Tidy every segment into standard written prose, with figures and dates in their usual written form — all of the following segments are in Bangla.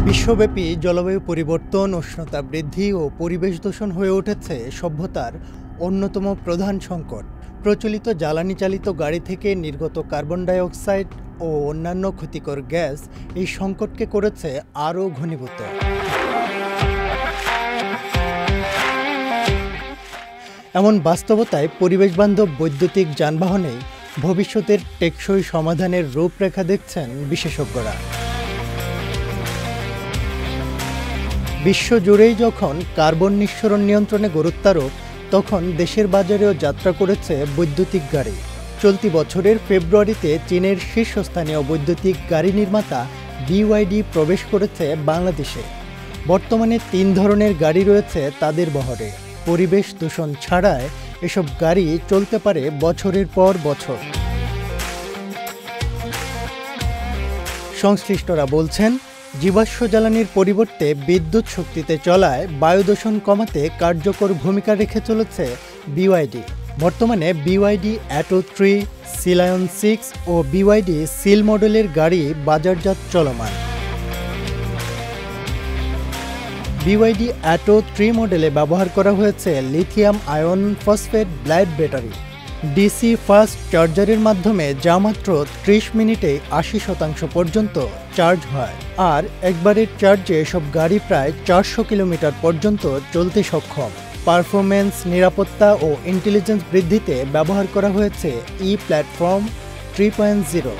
বিশ্বব্যাপী জলবায়ু পরিবর্তন, উষ্ণতা বৃদ্ধি ও পরিবেশ দূষণ হয়ে উঠেছে সভ্যতার অন্যতম প্রধান সংকট। প্রচলিত জ্বালানি চালিত গাড়ি থেকে নির্গত কার্বন ডাই অক্সাইড ও অন্যান্য ক্ষতিকর গ্যাস এই সংকটকে করেছে আরও ঘনীভূত। এমন বাস্তবতায় পরিবেশবান্ধব বৈদ্যুতিক যানবাহনেই ভবিষ্যতের টেকসই সমাধানের রূপরেখা দেখছেন বিশেষজ্ঞরা। বিশ্বজুড়েই যখন কার্বন নিঃসরণ নিয়ন্ত্রণে গুরুত্বারোপ, তখন দেশের বাজারেও যাত্রা করেছে বৈদ্যুতিক গাড়ি। চলতি বছরের ফেব্রুয়ারিতে চীনের শীর্ষস্থানীয় বৈদ্যুতিক গাড়ি নির্মাতা BYD প্রবেশ করেছে বাংলাদেশে। বর্তমানে 3 ধরনের গাড়ি রয়েছে তাদের বহরে। পরিবেশ দূষণ ছাড়ায় এসব গাড়ি চলতে পারে বছরের পর বছর। সংশ্লিষ্টরা বলছেন, জীবাশ্ম জ্বালানির পরিবর্তে বিদ্যুৎ শক্তিতে চলায় বায়ু দূষণ কমাতে কার্যকর ভূমিকা রেখে চলেছে BYD। বর্তমানে BYD অ্যাটো 3, সি লায়ন 6 ও BYD সিল মডেলের গাড়ি বাজারজাত চলমান। BYD অ্যাটো 3 মডেলে ব্যবহার করা হয়েছে lithium ion phosphate blade battery. DC fast চার্জারের মাধ্যমে যা মাত্র 30 মিনিটে 80% পর্যন্ত চার্জ হয়। আর একবারের চার্জে এসব গাড়ি প্রায় 400 কিলোমিটার পর্যন্ত চলতে সক্ষম। পারফরমেন্স, নিরাপত্তা ও ইন্টেলিজেন্স বৃদ্ধিতে ব্যবহার করা হয়েছে প্ল্যাটফর্ম 3.0।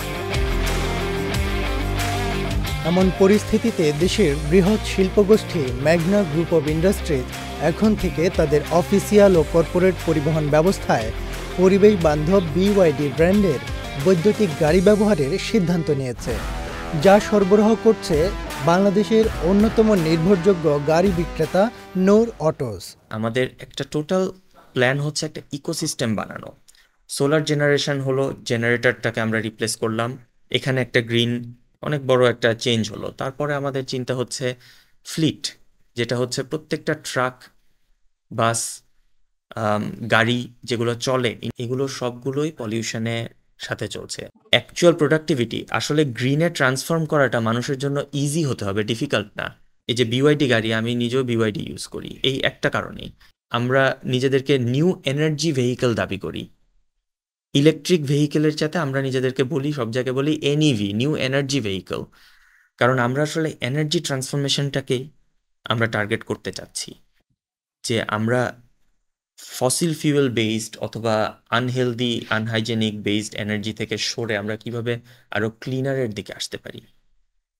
এমন পরিস্থিতিতে দেশের বৃহৎ শিল্পগোষ্ঠী ম্যাগনা গ্রুপ অব ইন্ডাস্ট্রিজ এখন থেকে তাদের অফিসিয়াল ও কর্পোরেট পরিবহন ব্যবস্থায় পরিবেশ বান্ধব BYD ব্র্যান্ডের বৈদ্যুতিক গাড়ি ব্যবহারের সিদ্ধান্ত নিয়েছে, যা সরবরাহ করছে বাংলাদেশের অন্যতম নির্ভরযোগ্য গাড়ি বিক্রেতা নূর অটোস। আমাদের একটা টোটাল প্ল্যান হচ্ছে একটা ইকোসিস্টেম বানানো। সোলার জেনারেশন হলো, জেনারেটরটাকে আমরা রিপ্লেস করলাম, এখানে একটা গ্রিন অনেক বড় একটা চেঞ্জ হলো। তারপরে আমাদের চিন্তা হচ্ছে ফ্লিট, যেটা হচ্ছে প্রত্যেকটা ট্রাক, বাস, গাড়ি যেগুলো চলে, এগুলো সবগুলোই পলিউশনের সাথে চলছে। অ্যাকচুয়াল প্রোডাক্টিভিটি আসলে গ্রিনে ট্রান্সফর্ম করাটা মানুষের জন্য ইজি হতে হবে, ডিফিকাল্ট না। এই যে BYD গাড়ি, আমি নিজেও BYD ইউজ করি, এই একটা কারণেই আমরা নিজেদেরকে নিউ এনার্জি ভেহিকেল দাবি করি। ইলেকট্রিক ভেহিকেলের সাথে আমরা নিজেদেরকে বলি, সব জায়গায় বলি NEV, নিউ এনার্জি ভেহিকেল। কারণ আমরা আসলে এনার্জি ট্রান্সফরমেশনটাকেই আমরা টার্গেট করতে চাচ্ছি, যে আমরা ফসিল ফিউয়েল বেসড অথবা আনহেলদি, আনহাইজেনিক বেসড এনার্জি থেকে সরে আমরা কিভাবে আরও ক্লিনারের দিকে আসতে পারি।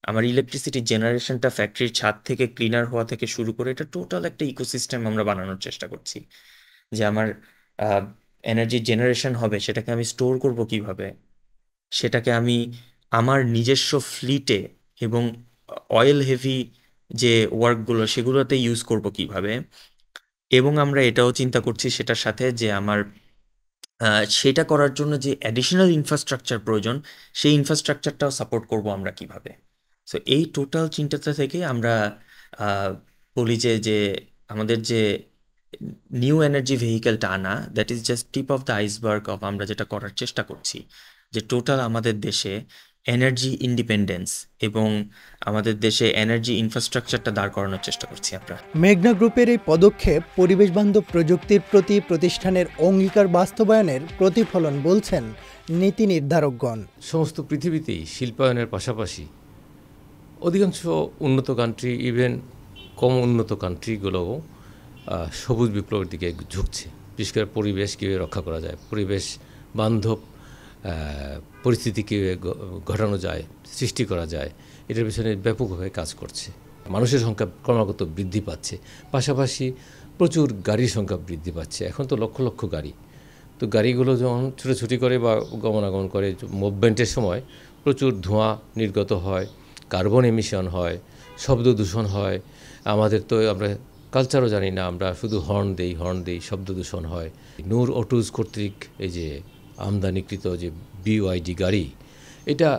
আমার ইলেকট্রিসিটি জেনারেশনটা ফ্যাক্টরির ছাদ থেকে ক্লিনার হওয়া থেকে শুরু করে এটা টোটাল একটা ইকোসিস্টেম আমরা বানানোর চেষ্টা করছি। যে আমার এনার্জি জেনারেশন হবে, সেটাকে আমি স্টোর করব কিভাবে, সেটাকে আমি আমার নিজস্ব ফ্লিটে এবং অয়েল হেভি যে ওয়ার্কগুলো সেগুলোতে ইউজ করব কিভাবে। এবং আমরা এটাও চিন্তা করছি সেটার সাথে যে আমার সেটা করার জন্য যে অ্যাডিশনাল ইনফ্রাস্ট্রাকচার প্রয়োজন, সেই ইনফ্রাস্ট্রাকচারটাও সাপোর্ট করব আমরা কিভাবে। সো এই টোটাল চিন্তাটা থেকে আমরা বলি যে আমাদের যে নিউ এনার্জি ভেহিকেলটা আনা, that is just tip of the iceberg of আমরা যেটা করার চেষ্টা করছি, যে টোটাল আমাদের দেশে এনার্জি ইন্ডিপেন্ডেন্স এবং আমাদের দেশে এনার্জি ইনফ্রাস্ট্রাকচারটা দাঁড় করানোর চেষ্টা করছি আমরা। মেঘনা গ্রুপের এই পদক্ষেপ পরিবেশবান্ধব প্রযুক্তির প্রতি প্রতিষ্ঠানের অঙ্গীকার বাস্তবায়নের প্রতিফলন বলছেন নীতি নির্ধারকগণ। সমস্ত পৃথিবীতেই শিল্পায়নের পাশাপাশি অধিকাংশ উন্নত কান্ট্রি, ইভেন কম উন্নত কান্ট্রিগুলোও সবুজ বিপ্লবের দিকে ঝুঁকছে। বিশেষ করে পরিবেশ কীভাবে রক্ষা করা যায়, পরিবেশ বান্ধব পরিস্থিতি কীভাবে ঘটানো যায়, সৃষ্টি করা যায়, এটার পিছনে ব্যাপকভাবে কাজ করছে। মানুষের সংখ্যা ক্রমাগত বৃদ্ধি পাচ্ছে, পাশাপাশি প্রচুর গাড়ির সংখ্যা বৃদ্ধি পাচ্ছে। এখন তো লক্ষ লক্ষ গাড়ি, তো গাড়িগুলো যখন ছুটোছুটি করে বা গমনাগমন করে, মুভমেন্টের সময় প্রচুর ধোঁয়া নির্গত হয়, কার্বন এমিশন হয়, শব্দ দূষণ হয়। আমাদের তো আমরা কালচারও জানি না, আমরা শুধু হর্ন দেই, শব্দ দূষণ হয়। নূর অটোস কর্তৃক এই যে আমদানিকৃত যে BYD গাড়ি, এটা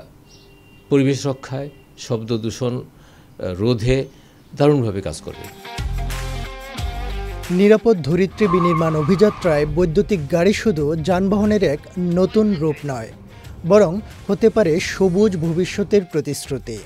পরিবেশ রক্ষায়, শব্দ দূষণ রোধে দারুণভাবে কাজ করবে। নিরাপদ ধরিত্রী বিনির্মাণ অভিযাত্রায় বৈদ্যুতিক গাড়ি শুধু যানবাহনের এক নতুন রূপ নয়, বরং হতে পারে সবুজ ভবিষ্যতের প্রতিশ্রুতি।